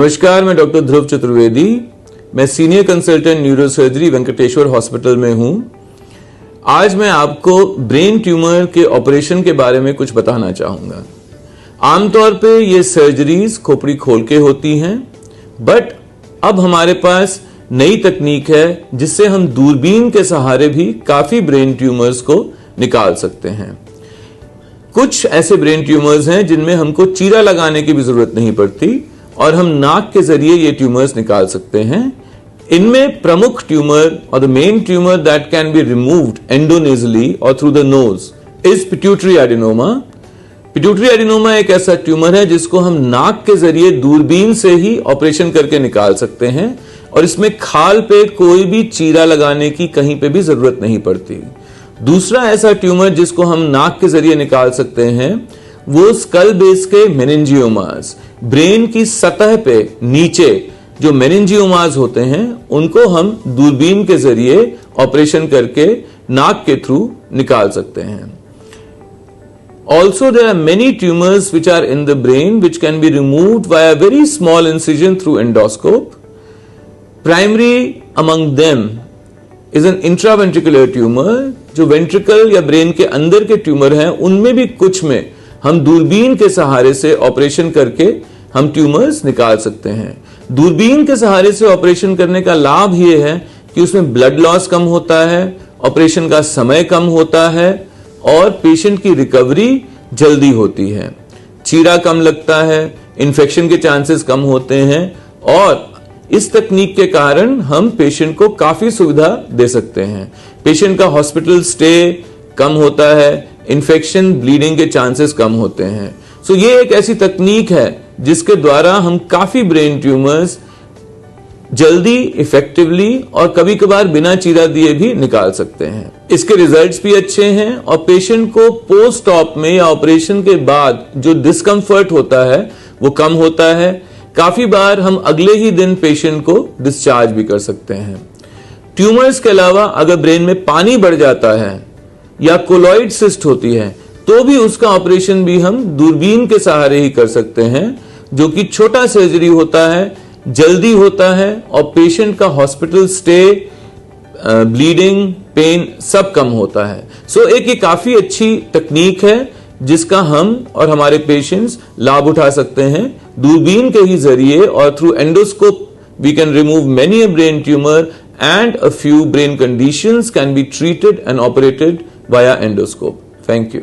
नमस्कार, मैं डॉक्टर ध्रुव चतुर्वेदी। मैं senior consultant neurosurgery Venkateshwar hospital में हूं। आज मैं आपको ब्रेन ट्यूमर के ऑपरेशन के बारे में कुछ बताना चाहूंगा। आमतौर पे ये सर्जरीज खोपड़ी खोल के होती हैं, बट अब हमारे पास नई तकनीक है जिससे हम दूरबीन के सहारे भी काफी ब्रेन ट्यूमर्स को निकाल सकते हैं। कुछ ऐसे ब्रेन ट्यूमर्स हैं जिनमें हमको चीरा लगाने की भी जरूरत नहीं पड़ती और हम नाक के जरिए ये ट्यूमर्स निकाल सकते हैं। इनमें प्रमुख ट्यूमर और the main tumour that can be removed endonasally और through the nose is pituitary adenoma. Pituitary adenoma एक ऐसा ट्यूमर है जिसको हम नाक के जरिए दूरबीन से ही ऑपरेशन करके निकाल सकते हैं और इसमें खाल पे कोई भी चीरा लगाने की कहीं पे भी जरूरत नहीं पड़ती। दूसरा ऐसा ट्यूमर जिसको हम नाक के जरिए निकाल सकते हैं वो स्कल बेस के मेनिंजियोमास, ब्रेन की सतह पे नीचे जो मेनिंजियोमास होते हैं उनको हम दूरबीन के जरिए ऑपरेशन करके नाक के थ्रू निकाल सकते हैं। Also, there are many tumors which are in the brain which can be removed via very small incision through endoscope. Primary among them is an intraventricular tumor, जो वेंट्रिकल या ब्रेन के अंदर के ट्यूमर हैं उनमें भी कुछ में हम दूरबीन के सहारे से ऑपरेशन करके हम ट्यूमर्स निकाल सकते हैं। दूरबीन के सहारे से ऑपरेशन करने का लाभ यह है कि उसमें ब्लड लॉस कम होता है, ऑपरेशन का समय कम होता है और पेशेंट की रिकवरी जल्दी होती है, चीरा कम लगता है, इन्फेक्शन के चांसेस कम होते हैं और इस तकनीक के कारण हम पेशेंट को काफी सुविधा दे सकते हैं। पेशेंट का हॉस्पिटल स्टे कम होता है, इन्फेक्शन ब्लीडिंग के चांसेस कम होते हैं। सो ये एक ऐसी तकनीक है जिसके द्वारा हम काफी ब्रेन ट्यूमर्स जल्दी, इफेक्टिवली और कभी कभार बिना चीरा दिए भी निकाल सकते हैं। इसके रिजल्ट्स भी अच्छे हैं और पेशेंट को पोस्ट ऑप में या ऑपरेशन के बाद जो डिस्कंफर्ट होता है वो कम होता है। काफी बार हम अगले ही दिन पेशेंट को डिस्चार्ज भी कर सकते हैं। ट्यूमर्स के अलावा अगर ब्रेन में पानी बढ़ जाता है या कोलॉइड सिस्ट होती है तो भी उसका ऑपरेशन भी हम दूरबीन के सहारे ही कर सकते हैं, जो कि छोटा सर्जरी होता है, जल्दी होता है और पेशेंट का हॉस्पिटल स्टे, ब्लीडिंग, पेन सब कम होता है। सो एक ये काफी अच्छी तकनीक है जिसका हम और हमारे पेशेंट्स लाभ उठा सकते हैं। दूरबीन के ही जरिए और through endoscope we can remove many a brain tumour and a few brain conditions can be treated and operated via endoscope. Thank you.